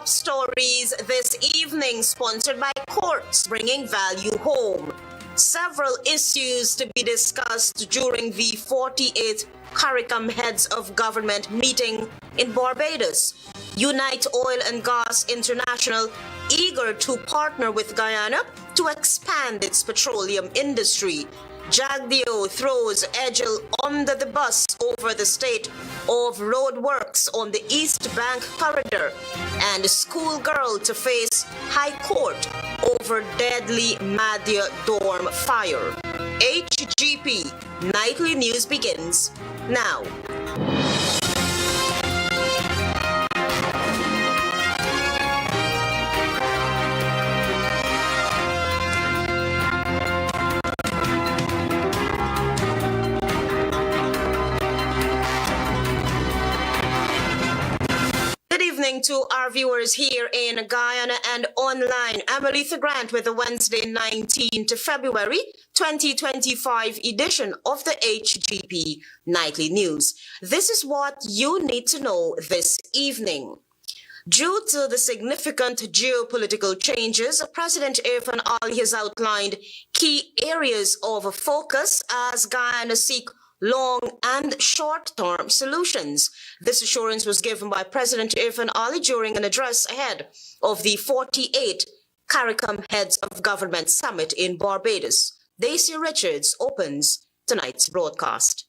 top stories this evening, sponsored by Courts Bringing Value Home. Several issues to be discussed during the 48th CARICOM Heads of Government meeting in Barbados. Unite Oil and Gas International eager to partner with Guyana to expand its petroleum industry. Jagdeo throws Edgel under the bus over the state of roadworks on the East Bank corridor, and schoolgirl to face High Court over deadly Madia dorm fire. HGP Nightly News begins now. Good evening to our viewers here in Guyana and online. I'm Aletha Grant with the Wednesday 19th February 2025 edition of the HGP Nightly News. This is what you need to know this evening. Due to the significant geopolitical changes, President Irfan Ali has outlined key areas of focus as Guyana seeks long and short-term solutions. This assurance was given by President Irfan Ali during an address ahead of the 48th CARICOM Heads of Government Summit in Barbados. Daisy Richards opens tonight's broadcast.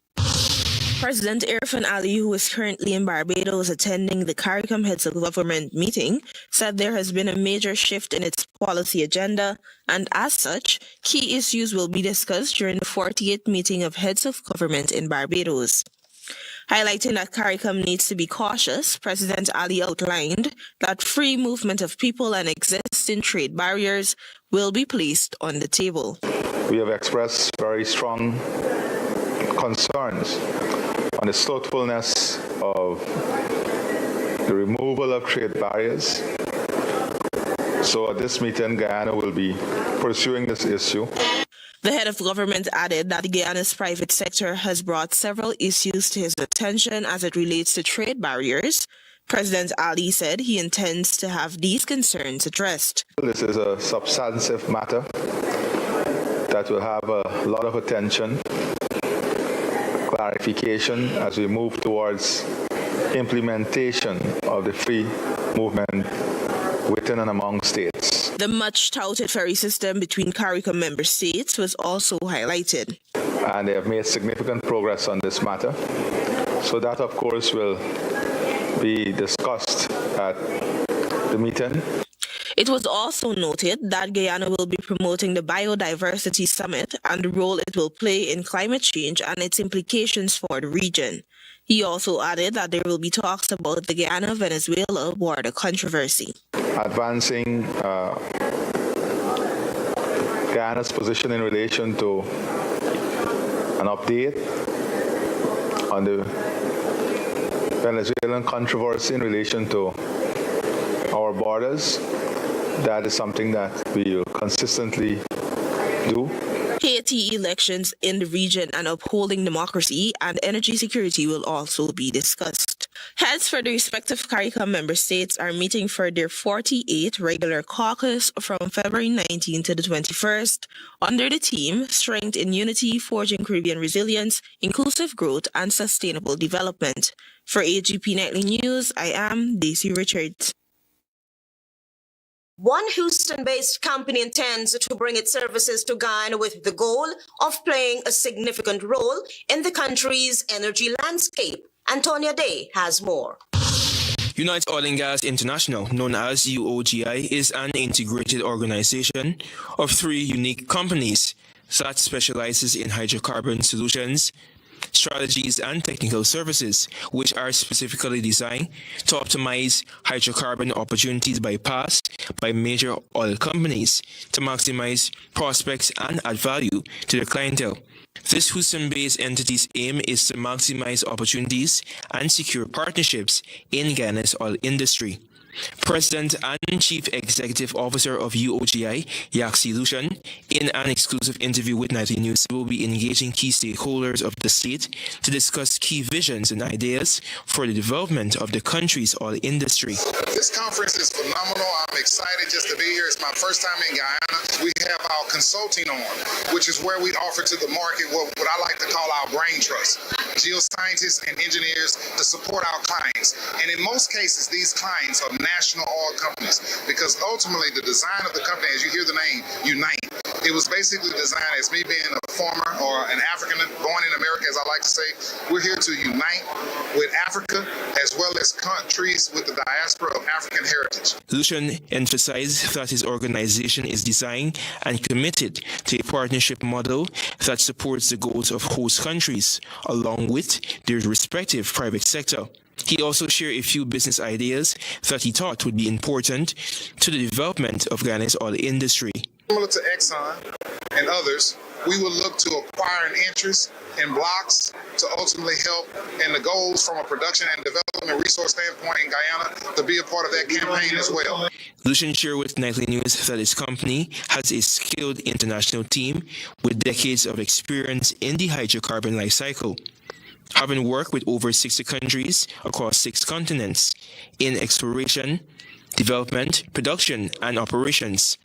President Irfan Ali, who is currently in Barbados attending the CARICOM Heads of Government meeting, said there has been a major shift in its policy agenda, and as such, key issues will be discussed during the 48th meeting of Heads of Government in Barbados. Highlighting that CARICOM needs to be cautious, President Ali outlined that free movement of people and existing trade barriers will be placed on the table. We have expressed very strong concerns on the slothfulness of the removal of trade barriers. So at this meeting, Guyana will be pursuing this issue. The head of government added that Guyana's private sector has brought several issues to his attention as it relates to trade barriers. President Ali said he intends to have these concerns addressed. This is a substantive matter that will have a lot of attention, clarification as we move towards implementation of the free movement within and among states. The much-touted ferry system between CARICOM member states was also highlighted. And they have made significant progress on this matter. So that, of course, will be discussed at the meeting. It was also noted that Guyana will be promoting the Biodiversity Summit and the role it will play in climate change and its implications for the region. He also added that there will be talks about the Guyana-Venezuela border controversy. Advancing Guyana's position in relation to an update on the Venezuelan controversy in relation to our borders. That is something that we will consistently do. Haiti elections in the region and upholding democracy and energy security will also be discussed. Heads for the respective CARICOM member states are meeting for their 48th regular caucus from February 19 to the 21st under the theme Strength in Unity, Forging Caribbean Resilience, Inclusive Growth and Sustainable Development. For HGP Nightly News, I am Daisy Richards. One Houston-based company intends to bring its services to Guyana with the goal of playing a significant role in the country's energy landscape. Antonia Day has more. Unite Oil and Gas International, known as UOGI, is an integrated organization of three unique companies that specializes in hydrocarbon solutions, strategies and technical services, which are specifically designed to optimize hydrocarbon opportunities bypassed by major oil companies to maximize prospects and add value to their clientele. This Houston-based entity's aim is to maximize opportunities and secure partnerships in Guyana's oil industry. President and Chief Executive Officer of UOGI, Yaxi Lushan, in an exclusive interview with Nightly News, will be engaging key stakeholders of the state to discuss key visions and ideas for the development of the country's oil industry. This conference is phenomenal. I'm excited just to be here. It's my first time in Guyana. We have our consulting arm, which is where we offer to the market what I like to call our brain trust, geoscientists and engineers to support our clients. And in most cases, these clients are national oil companies because ultimately the design of the company, as you hear the name, Unite, it was basically designed as me being a former or an African born in America, as I like to say. We're here to unite with Africa as well as countries with the diaspora of African heritage. Lucian emphasized that his organization is designed and committed to a partnership model that supports the goals of host countries, along with their respective private sector. He also shared a few business ideas that he thought would be important to the development of Ghana's oil industry. Similar to Exxon and others, we will look to acquire an interest in blocks to ultimately help in the goals from a production and development resource standpoint in Guyana to be a part of that campaign as well. Lucian shared with Nightly News that his company has a skilled international team with decades of experience in the hydrocarbon life cycle, having worked with over 60 countries across 6 continents in exploration, development, production, and operations.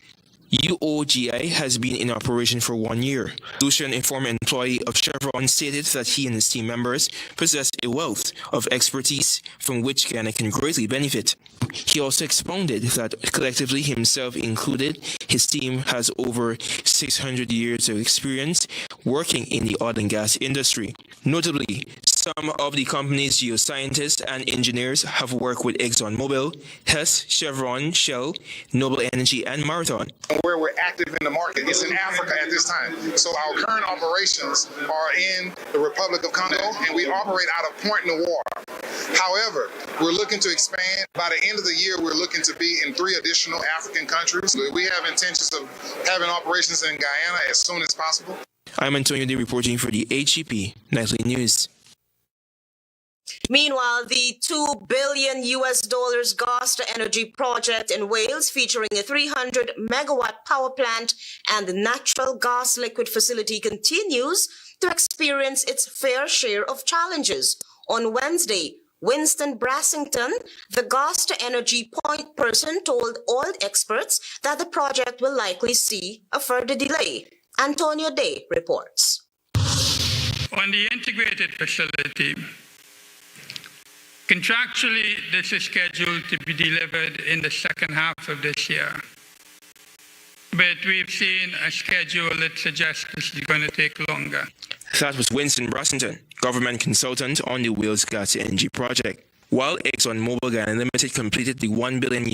UOGI has been in operation for 1 year. Lucian, a former employee of Chevron, stated that he and his team members possess a wealth of expertise from which Ghana can greatly benefit. He also expounded that collectively, himself included, his team has over 600 years of experience working in the oil and gas industry. Notably, some of the company's geoscientists and engineers have worked with ExxonMobil, Hess, Chevron, Shell, Noble Energy, and Marathon. Where we're active in the market is in Africa at this time. So our current operations are in the Republic of Congo, and we operate out of Point Noir. However, we're looking to expand. By the end of the year, we're looking to be in 3 additional African countries. We have intentions of having operations in Guyana as soon as possible. I'm Antonio D reporting for the HGP Nightly News. Meanwhile, the $2 billion gas to energy project in Wales, featuring a 300 megawatt power plant and the natural gas liquid facility, continues to experience its fair share of challenges. On Wednesday, Winston Brassington, the gas to energy point person, told oil experts that the project will likely see a further delay. Antonio Day reports. On the integrated facility, contractually, this is scheduled to be delivered in the second half of this year. But we've seen a schedule that suggests this is going to take longer. That was Winston Brassington, government consultant on the Wales Gas to Energy project. While ExxonMobil Ghana Limited completed the $1 billion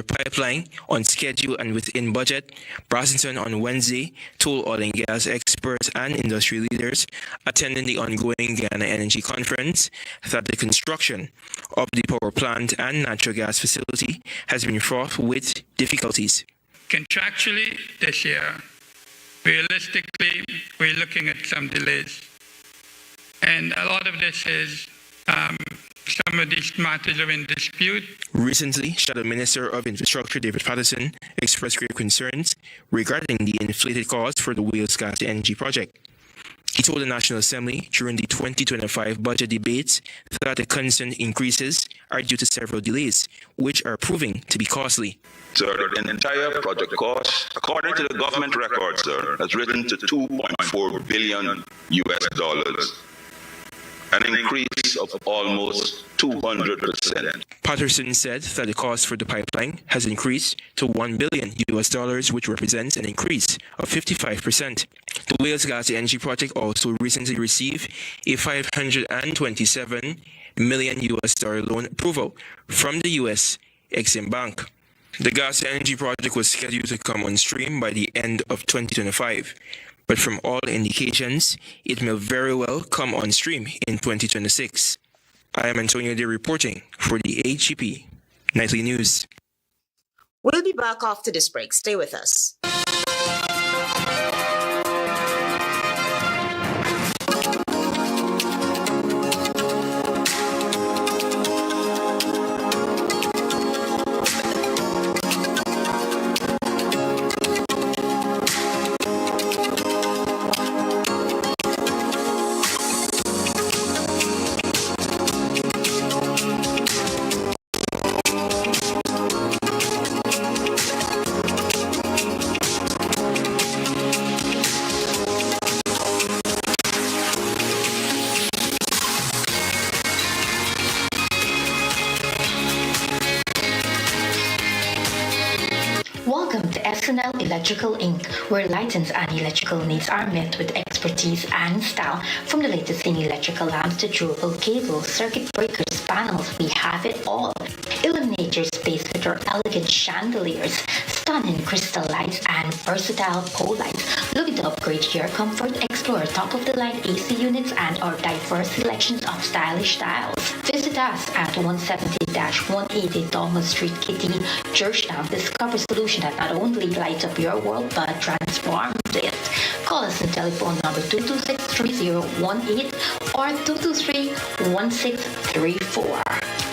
pipeline on schedule and within budget, Brassington on Wednesday told oil and gas experts and industry leaders attending the ongoing Ghana Energy Conference that the construction of the power plant and natural gas facility has been fraught with difficulties. Contractually this year, realistically, we're looking at some delays. And a lot of this is some of these matters are in dispute. Recently, Shadow Minister of Infrastructure David Patterson expressed grave concerns regarding the inflated cost for the Wales Gas to Energy project. He told the National Assembly during the 2025 budget debates that the concerned increases are due to several delays, which are proving to be costly. Sir, the entire project cost, according to the government records, sir, has risen to $2.4 billion, an increase of almost 200%. Patterson said that the cost for the pipeline has increased to $1 billion, which represents an increase of 55%. The Wales Gas to Energy project also recently received a $527 million loan approval from the U.S. Exim Bank. The gas to energy project was scheduled to come on stream by the end of 2025. But from all indications, it may very well come on stream in 2026. I am Antonio Day reporting for the HGP Nightly News. We'll be back after this break. Stay with us. SNL Electrical Inc., where lighting's and electrical needs are met with expertise and style. From the latest in electrical lamps to durable cables, circuit breakers, panels, we have it all. Illuminate your space with our elegant chandeliers, stunning crystal lights, and versatile pole lights. Looking to upgrade your comfort? Explore top-of-the-line AC units and our diverse selections of stylish styles. Visit us at 170-180 Thomas Street, Kitty, Georgetown. Discover solution that not only lights up your world but transforms it. Call us on telephone number 226-3018 or 223-1634.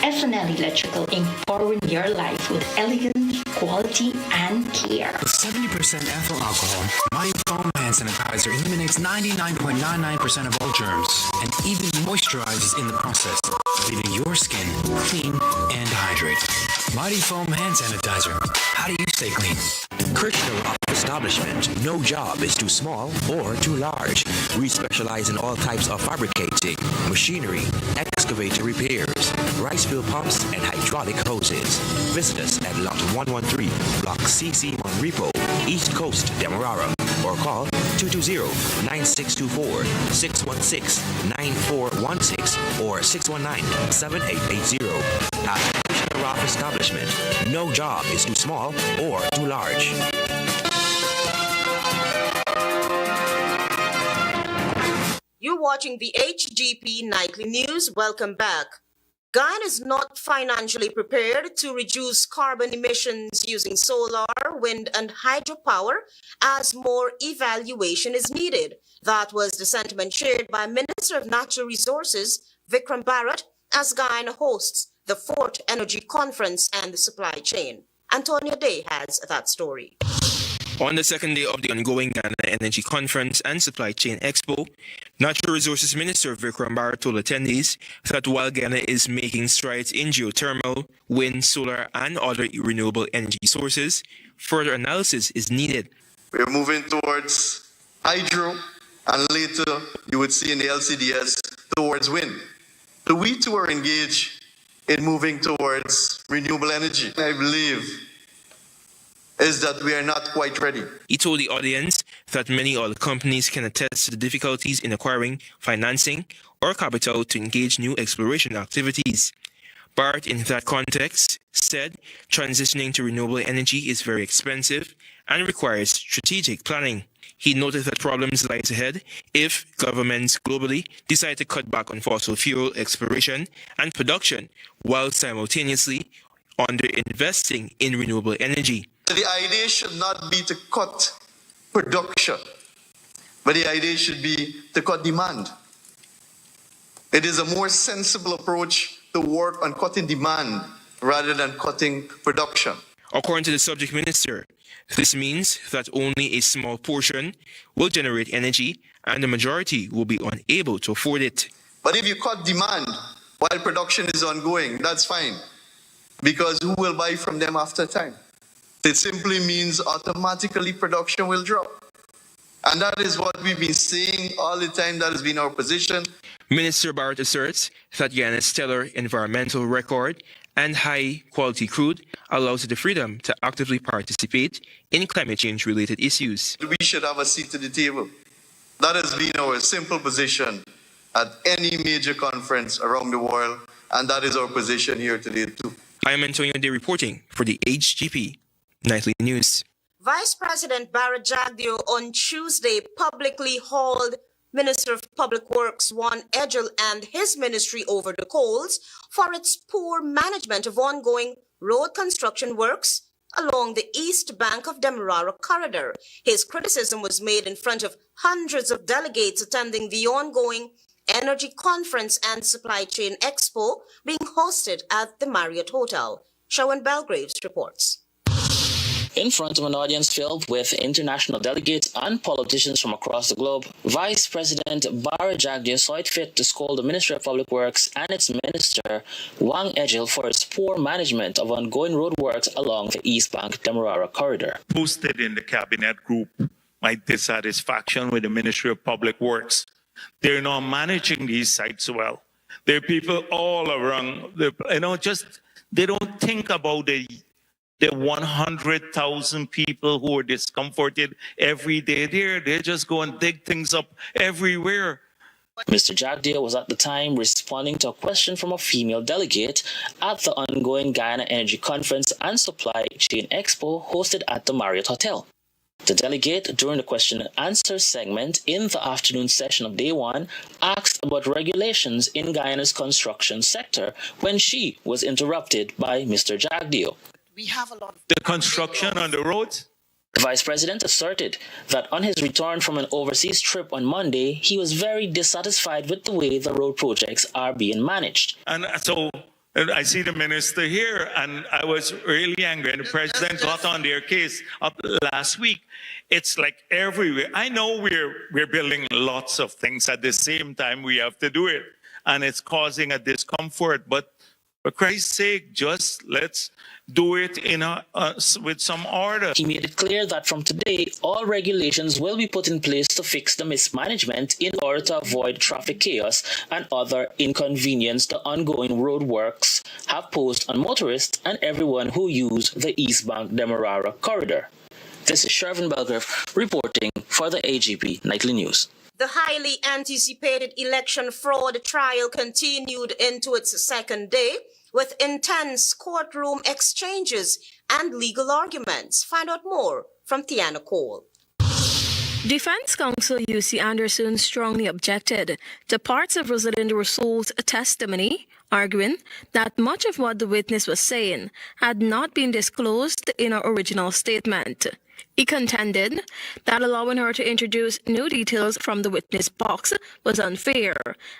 SNL Electrical Inc. Powering your life with elegance, quality, and care. With 70% ethyl alcohol, my foam hand sanitizer eliminates 99.99% of all germs and even moisturizes in the process, leaving your skin clean and hydrated. Mighty Foam Hand Sanitizer. How do you stay clean? Krishna Rock Establishment. No job is too small or too large. We specialize in all types of fabricating, machinery, excavator repairs, rice field pumps, and hydraulic hoses. Visit us at Lot 113, Block CC1 Repo, East Coast, Demerara, or call 220-9624, 616-9416, or 619-7880. At Krishna Rock Establishment, no job is too small or too large. You're watching the HGP Nightly News. Welcome back. Guyana is not financially prepared to reduce carbon emissions using solar, wind, and hydropower, as more evaluation is needed. That was the sentiment shared by Minister of Natural Resources, Vikram Bharat, as Guyana hosts the 4th Energy Conference and the Supply Chain. Antonia Day has that story. On the second day of the ongoing Guyana Energy Conference and Supply Chain Expo, Natural Resources Minister Vikram Bharat told attendees that while Guyana is making strides in geothermal, wind, solar, and other renewable energy sources, further analysis is needed. We're moving towards hydro, and later you would see in the LCDS towards wind. So we too are engaged in moving towards renewable energy. I believe is that we are not quite ready. He told the audience that many oil companies can attest to the difficulties in acquiring financing or capital to engage new exploration activities. Bharat, in that context, said transitioning to renewable energy is very expensive and requires strategic planning. He noted that problems lie ahead if governments globally decide to cut back on fossil fuel exploration and production while simultaneously underinvesting in renewable energy. The idea should not be to cut production, but the idea should be to cut demand. It is a more sensible approach to work on cutting demand rather than cutting production. According to the subject minister, this means that only a small portion will generate energy and the majority will be unable to afford it. But if you cut demand while production is ongoing, that's fine, because who will buy from them after time? It simply means automatically production will drop. And that is what we've been saying all the time. That has been our position. Minister Bharat asserts that Guyana's stellar environmental record and high-quality crude allows it the freedom to actively participate in climate change-related issues. We should have a seat at the table. That has been our simple position at any major conference around the world, and that is our position here today too. I am Antonio Day reporting for the HGP Nightly News. Vice President Bharat Jagdeo on Tuesday publicly hauled Minister of Public Works Juan Edgel and his ministry over the coals for its poor management of ongoing road construction works along the east bank of Demerara Corridor. His criticism was made in front of hundreds of delegates attending the ongoing Energy Conference and Supply Chain Expo being hosted at the Marriott Hotel. Shawan Belgraves reports. In front of an audience filled with international delegates and politicians from across the globe, Vice President Bharat Jagdeo saw it fit to scold the Ministry of Public Works and its minister, Juan Edgel, for its poor management of ongoing road works along the East Bank Demerara Corridor. Posted in the cabinet group my dissatisfaction with the Ministry of Public Works. They're not managing these sites well. There are people all around, they don't think about the The 100,000 people who are discomforted every day there, they just go and dig things up everywhere. Mr. Jagdeo was at the time responding to a question from a female delegate at the ongoing Guyana Energy Conference and Supply Chain Expo hosted at the Marriott Hotel. The delegate, during the question and answer segment in the afternoon session of day one, asked about regulations in Guyana's construction sector when she was interrupted by Mr. Jagdeo. We have a lot of the construction on the roads. The Vice President asserted that on his return from an overseas trip on Monday, he was very dissatisfied with the way the road projects are being managed. And so I see the minister here, and I was really angry. And the president got on their case up last week. It's like everywhere. I know we're building lots of things at the same time. We have to do it, and it's causing a discomfort. But for Christ's sake, just let's do it with some order. He made it clear that from today, all regulations will be put in place to fix the mismanagement in order to avoid traffic chaos and other inconvenience the ongoing road works have posed on motorists and everyone who use the East Bank Demerara corridor. This is Shervin Belgrave reporting for the HGP Nightly News. The highly anticipated election fraud trial continued into its second day with intense courtroom exchanges and legal arguments. Find out more from Tiana Cole. Defense counsel UC Anderson strongly objected to parts of Rosalind Rousseau's testimony, arguing that much of what the witness was saying had not been disclosed in her original statement. He contended that allowing her to introduce new details from the witness box was unfair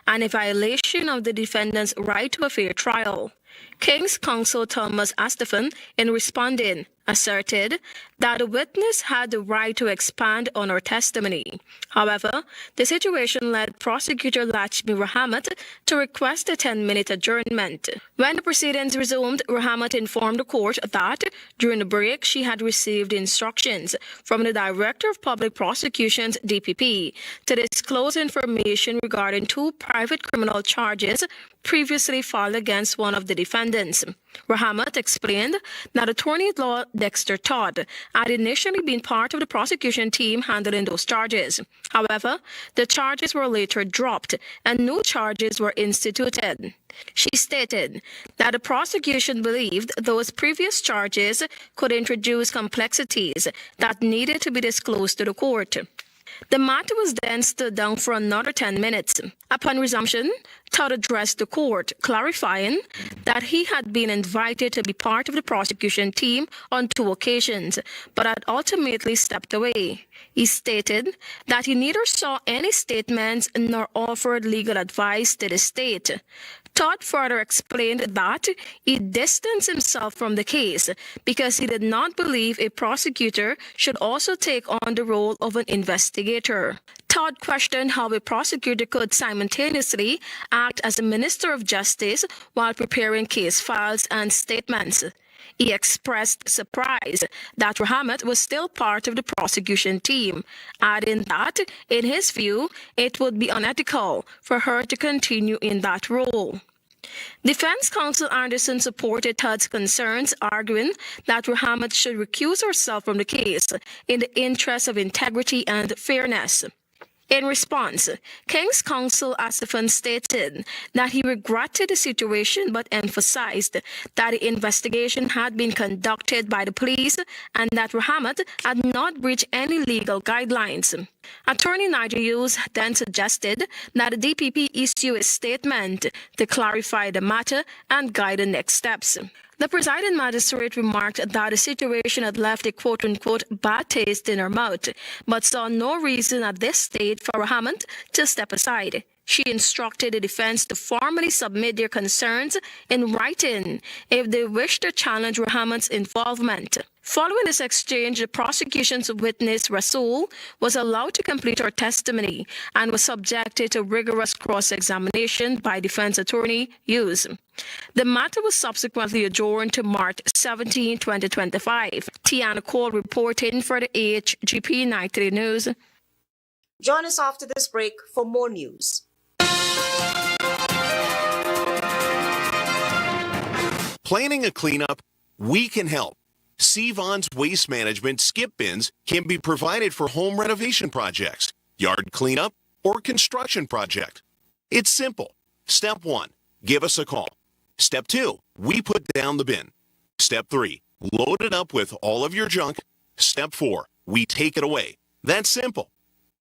and a violation of the defendant's right to a fair trial. King's counsel Thomas Astephen, in responding, asserted that the witness had the right to expand on her testimony. However, the situation led prosecutor Lachmi Rahamat to request a 10-minute adjournment. When the proceedings resumed, Rahamat informed the court that during the break she had received instructions from the Director of Public Prosecutions, DPP, to disclose information regarding two private criminal charges previously filed against one of the defendants. Rahamat explained that attorney-at-law Dexter Todd had initially been part of the prosecution team handling those charges. However, the charges were later dropped and new charges were instituted. She stated that the prosecution believed those previous charges could introduce complexities that needed to be disclosed to the court. The matter was then stood down for another 10 minutes. Upon resumption, Todd addressed the court, clarifying that he had been invited to be part of the prosecution team on 2 occasions, but had ultimately stepped away. He stated that he neither saw any statements nor offered legal advice to the state. Todd further explained that he distanced himself from the case because he did not believe a prosecutor should also take on the role of an investigator. Todd questioned how a prosecutor could simultaneously act as a Minister of Justice while preparing case files and statements. He expressed surprise that Rahamat was still part of the prosecution team, adding that, in his view, it would be unethical for her to continue in that role. Defense counsel Anderson supported Todd's concerns, arguing that Rahamat should recuse herself from the case in the interest of integrity and fairness. In response, King's counsel Astephen stated that he regretted the situation but emphasized that the investigation had been conducted by the police and that Rahamat had not breached any legal guidelines. Attorney Nigel Hughes then suggested that the DPP issue a statement to clarify the matter and guide the next steps. The presiding magistrate remarked that the situation had left a quote-unquote bad taste in her mouth, but saw no reason at this stage for Rahamat to step aside. She instructed the defense to formally submit their concerns in writing if they wish to challenge Rahamat's involvement. Following this exchange, the prosecution's witness, Rasool, was allowed to complete her testimony and was subjected to rigorous cross-examination by defense attorney Hughes. The matter was subsequently adjourned to March 17, 2025. Tiana Cole reporting for the HGP Nightly News. Join us after this break for more news. Planning a cleanup? We can help. Vaughn's Waste Management skip bins can be provided for home renovation projects, yard cleanup, or construction project. It's simple. Step 1, give us a call. Step 2, we put down the bin. Step 3, load it up with all of your junk. Step 4, we take it away. That's simple.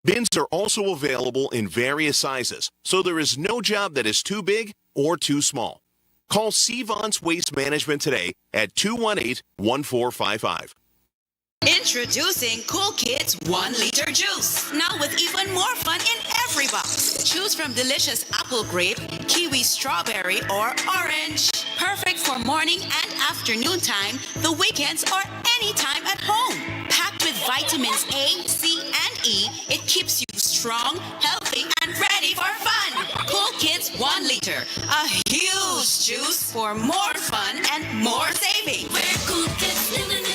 Bins are also available in various sizes, so there is no job that is too big or too small. Call Vaughn's Waste Management today at 218-1455. Introducing Cool Kids 1 liter juice. Now with even more fun in every box. Choose from delicious apple grape, kiwi strawberry, or orange. Perfect for morning and afternoon time, the weekends, or any time at home. Packed with vitamins A, C, and E, it keeps you strong, healthy, and ready for fun. Cool Kids 1 liter. A huge juice for more fun and more savings. We're Cool Kids, living in a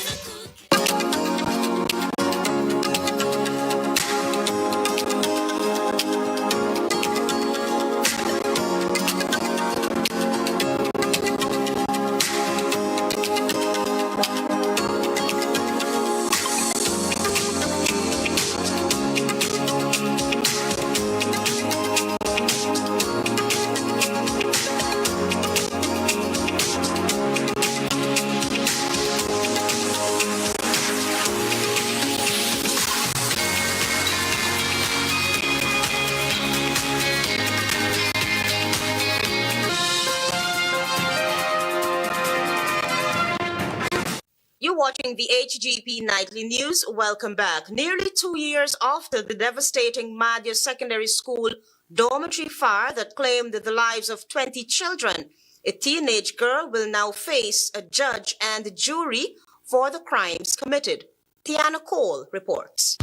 watching the HGP Nightly News. Welcome back. Nearly 2 years after the devastating Madia Secondary School dormitory fire that claimed the lives of 20 children, a teenage girl will now face a judge and jury for the crimes committed. Tiana Cole reports.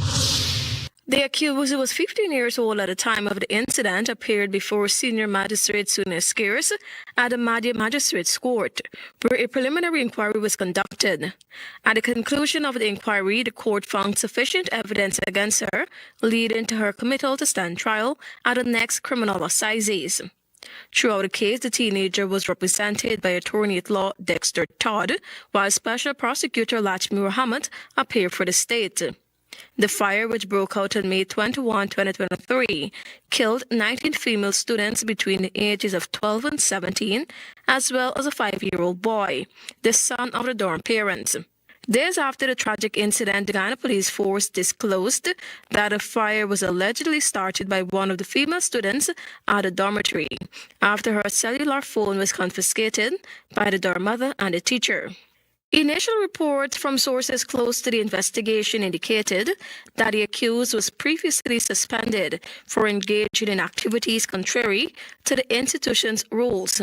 The accused, who was 15 years old at the time of the incident, appeared before Senior Magistrate Sunes Skiers at the Madia Magistrates Court, where a preliminary inquiry was conducted. At the conclusion of the inquiry, the court found sufficient evidence against her, leading to her committal to stand trial at the next criminal assizes. Throughout the case, the teenager was represented by attorney-at-law Dexter Todd, while Special Prosecutor Lachmi Muhammad appeared for the state. The fire, which broke out on May 21, 2023, killed 19 female students between the ages of 12 and 17, as well as a 5-year-old boy, the son of the dorm parents. Days after the tragic incident, the Guyana Police Force disclosed that a fire was allegedly started by one of the female students at the dormitory, after her cellular phone was confiscated by the dorm mother and the teacher. Initial reports from sources close to the investigation indicated that the accused was previously suspended for engaging in activities contrary to the institution's rules.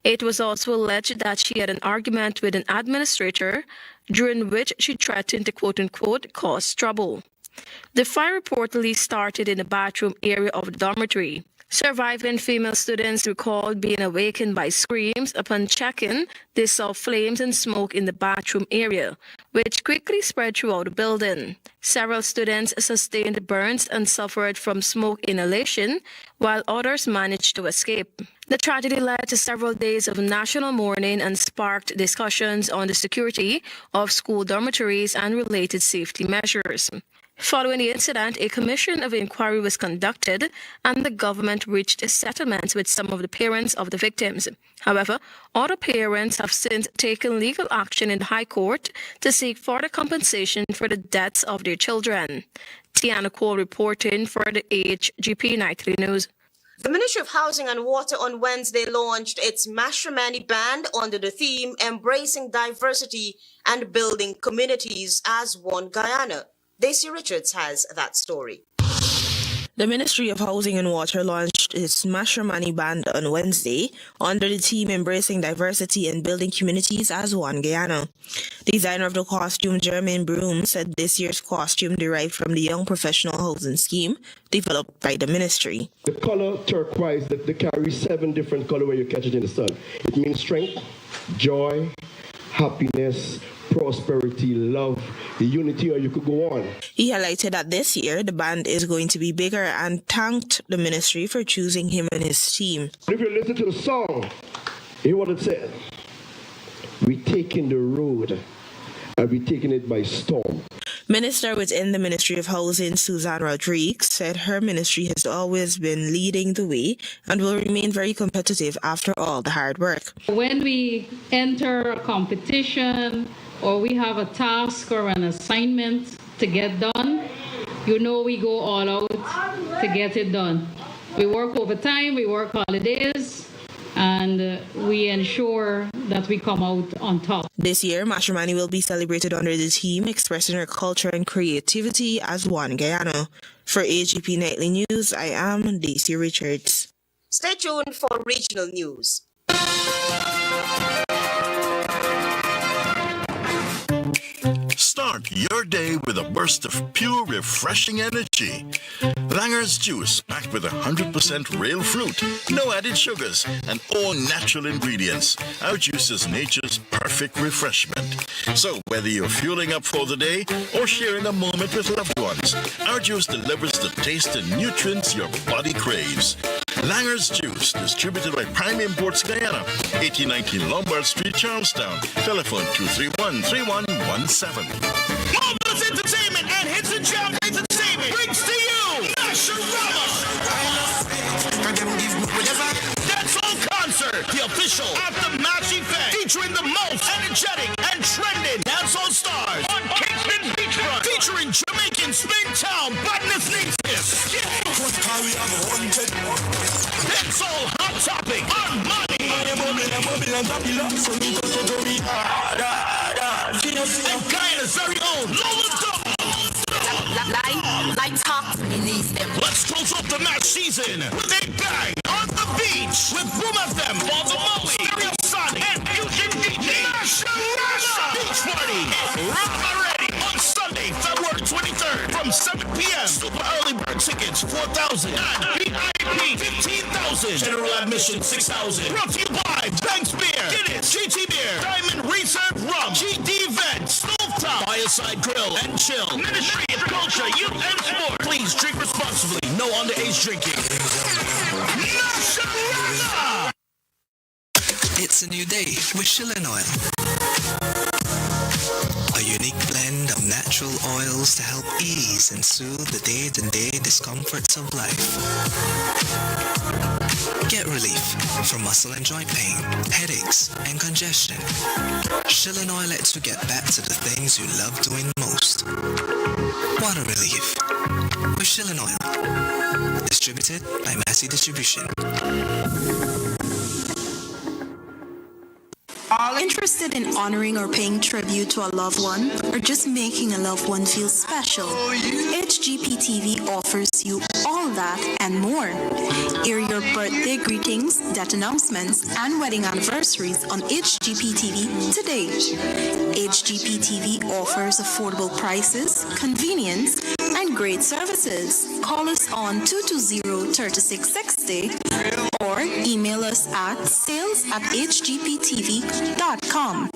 It was also alleged that she had an argument with an administrator during which she threatened to quote-unquote cause trouble. The fire reportedly started in the bathroom area of the dormitory. Surviving female students recalled being awakened by screams. Upon checking, they saw flames and smoke in the bathroom area, which quickly spread throughout the building. Several students sustained burns and suffered from smoke inhalation, while others managed to escape. The tragedy led to several days of national mourning and sparked discussions on the security of school dormitories and related safety measures. Following the incident, a commission of inquiry was conducted and the government reached settlements with some of the parents of the victims. However, other parents have since taken legal action in the High Court to seek further compensation for the deaths of their children. Tiana Cole reporting for the HGP Nightly News. The Ministry of Housing and Water on Wednesday launched its Mashramani band under the theme Embracing Diversity and Building Communities as One Guyana. Daisy Richards has that story. The Ministry of Housing and Water launched its Mashramani band on Wednesday under the theme Embracing Diversity and Building Communities as One Guyana. Designer of the costume, Jermaine Broom, said this year's costume derived from the Young Professional Housing Scheme developed by the ministry. The color turquoise, they carry 7 different colors when you catch it in the sun. It means strength, joy, happiness, prosperity, love, unity, or you could go on. He highlighted that this year the band is going to be bigger and thanked the ministry for choosing him and his team. If you listen to the song, hear what it said. We taking the road and we're taking it by storm. Minister within the Ministry of Housing, Suzanne Rodriguez, said her ministry has always been leading the way and will remain very competitive after all the hard work. When we enter a competition or we have a task or an assignment to get done, you know we go all out to get it done. We work overtime, we work holidays, and we ensure that we come out on top. This year, Mashramani will be celebrated under the theme expressing her culture and creativity as one Guyana. For HGP Nightly News, I am Daisy Richards. Stay tuned for regional news. Start your day with a burst of pure, refreshing energy. Langer's juice, packed with 100% real fruit, no added sugars, and all natural ingredients. Our juice is nature's perfect refreshment. So whether you're fueling up for the day or sharing a moment with loved ones, our juice delivers the taste and nutrients your body craves. Langer's Juice, distributed by Prime Imports Guyana, 1819 Lombard Street, Charlestown. Telephone 231-3117. Marvelous Entertainment and Hits and Jam Entertainment brings to you Mashramani. Dancehall Concert, the official after-match event featuring the most energetic and trending dancehall stars on Kingston Beachfront, featuring Jamaican Spin Town Badness Natives. Dancehall Hot Topic, Armani, and Guyana's very own Lola Dog. Like talk. Let's close off the match season with a bang on the beach with Boom FM, Father Molly, Stereo Sonic, and Fusion DJ. Mashramani Beach Party at Rock Already on Sunday, February 23rd from 7 p.m. Super early bird tickets 4,000 and VIP 15,000. General admission 6,000. Brought to you by Banks Beer, Guinness, GT Beer, Diamond Reserve Rum, GD Events, Stovetop, Fireside Grill and Chill, Ministry of Culture, Youth and Sport. Please drink responsibly. No underage drinking. Mashramani! It's a new day with Shilling Oil. A unique blend of natural oils to help ease and soothe the day-to-day discomforts of life. Get relief from muscle and joint pain, headaches, and congestion. Shilling Oil lets you get back to the things you love doing most. Water relief with Shilling Oil. Distributed by Massey Distribution. Interested in honoring or paying tribute to a loved one, or just making a loved one feel special? HGP TV offers you all that and more. Air your birthday greetings, death announcements, and wedding anniversaries on HGP TV today. HGP TV offers affordable prices, convenience, and great services. Call us on 220-3660 or email us at sales@hgptv.com.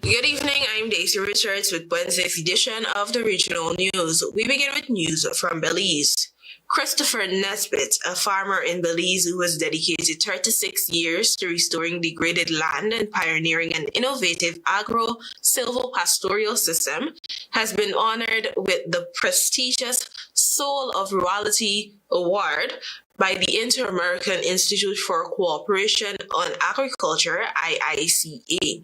Good evening, I'm Daisy Richards with Wednesday's edition of the Regional News. We begin with news from Belize. Christopher Nesbitt, a farmer in Belize who has dedicated 36 years to restoring degraded land and pioneering an innovative agro-silvopastoral system, has been honored with the prestigious Soul of Rurality Award by the Inter-American Institute for Cooperation on Agriculture, IICA.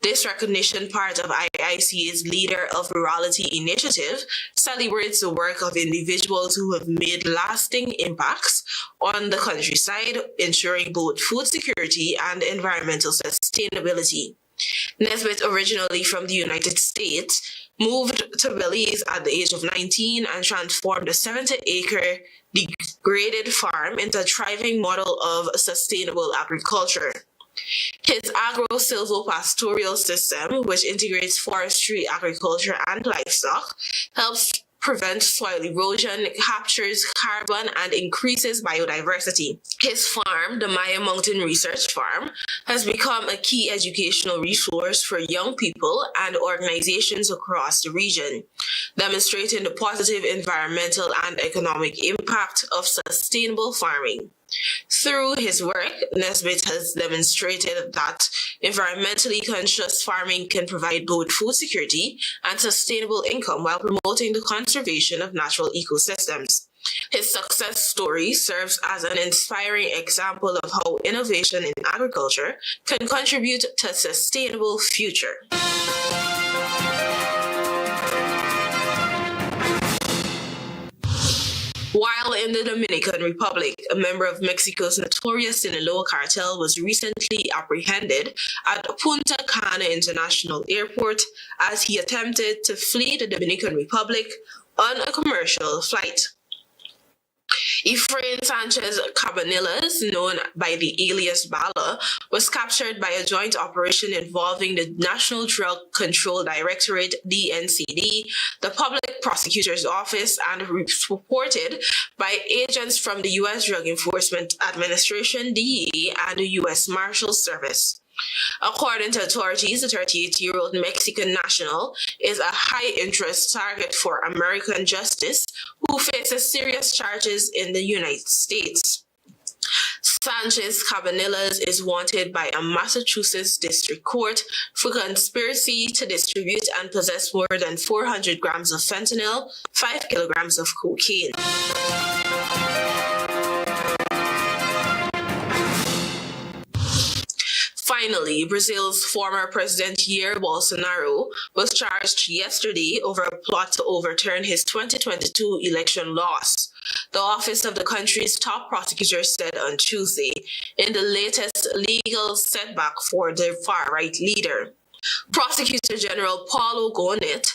This recognition, part of IICA's Leader of Rurality initiative, celebrates the work of individuals who have made lasting impacts on the countryside, ensuring both food security and environmental sustainability. Nesbitt, originally from the United States, moved to Belize at the age of 19 and transformed a 70-acre degraded farm into a thriving model of sustainable agriculture. His agro-silvopastoral system, which integrates forestry, agriculture, and livestock, helps prevents soil erosion, captures carbon, and increases biodiversity. His farm, the Maya Mountain Research Farm, has become a key educational resource for young people and organizations across the region, demonstrating the positive environmental and economic impact of sustainable farming. Through his work, Nesbitt has demonstrated that environmentally conscious farming can provide both food security and sustainable income while promoting the conservation of natural ecosystems. His success story serves as an inspiring example of how innovation in agriculture can contribute to a sustainable future. While in the Dominican Republic, a member of Mexico's notorious Sinaloa cartel was recently apprehended at Punta Cana International Airport as he attempted to flee the Dominican Republic on a commercial flight. Efrain Sanchez Cabanillas, known by the alias Bala, was captured by a joint operation involving the National Drug Control Directorate, DNCD, the Public Prosecutor's Office, and reported by agents from the U.S. Drug Enforcement Administration, DEA, and the U.S. Marshals Service. According to authorities, the 38-year-old Mexican national is a high-interest target for American justice who faces serious charges in the United States. Sanchez Cabanillas is wanted by a Massachusetts district court for conspiracy to distribute and possess more than 400 grams of fentanyl, 5 kilograms of cocaine. Finally, Brazil's former president Jair Bolsonaro was charged yesterday over a plot to overturn his 2022 election loss, the office of the country's top prosecutor said on Tuesday, in the latest legal setback for the far-right leader. Prosecutor General Paulo Gonet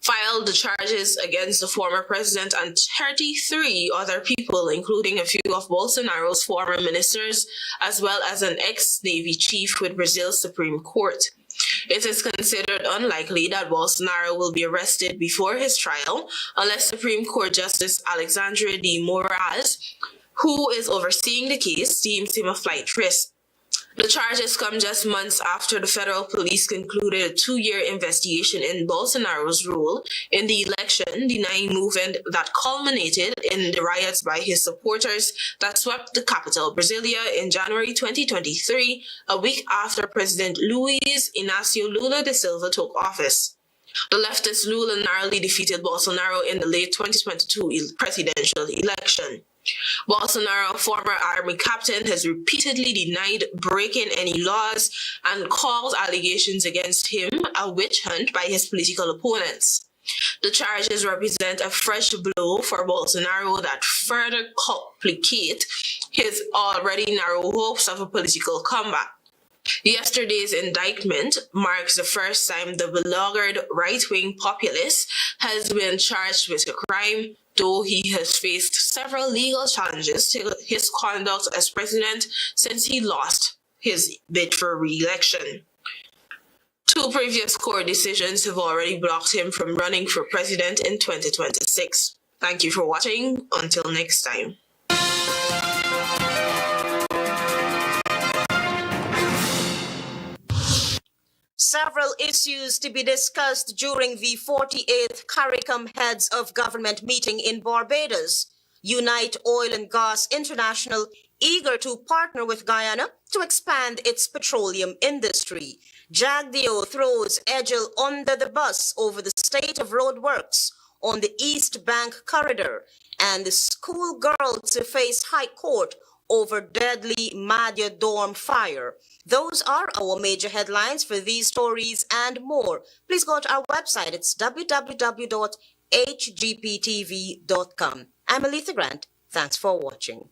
filed the charges against the former president and 33 other people, including a few of Bolsonaro's former ministers, as well as an ex-Navy chief with Brazil's Supreme Court. It is considered unlikely that Bolsonaro will be arrested before his trial unless Supreme Court Justice Alexandre de Moraes, who is overseeing the case, deems him a flight risk. The charges come just months after the federal police concluded a 2-year investigation in Bolsonaro's role in the election, denying movement that culminated in the riots by his supporters that swept the capital, Brasilia, in January 2023, a week after President Luiz Inácio Lula da Silva took office. The leftist Lula narrowly defeated Bolsonaro in the late 2022 presidential election. Bolsonaro, former army captain, has repeatedly denied breaking any laws and calls allegations against him a witch hunt by his political opponents. The charges represent a fresh blow for Bolsonaro that further complicate his already narrow hopes of a political comeback. Yesterday's indictment marks the first time the beleaguered right-wing populist has been charged with a crime, though he has faced several legal challenges to his conduct as president since he lost his bid for re-election. 2 previous court decisions have already blocked him from running for president in 2026. Thank you for watching. Until next time. Several issues to be discussed during the 48th CARICOM Heads of Government meeting in Barbados. Unite Oil and Gas International eager to partner with Guyana to expand its petroleum industry. Jagdeo throws Edgel under the bus over the state of roadworks on the East Bank corridor, and the schoolgirl to face High Court over deadly Madia dorm fire. Those are our major headlines. For these stories and more, please go to our website. It's www.hgptv.com. I'm Aletha Grant. Thanks for watching.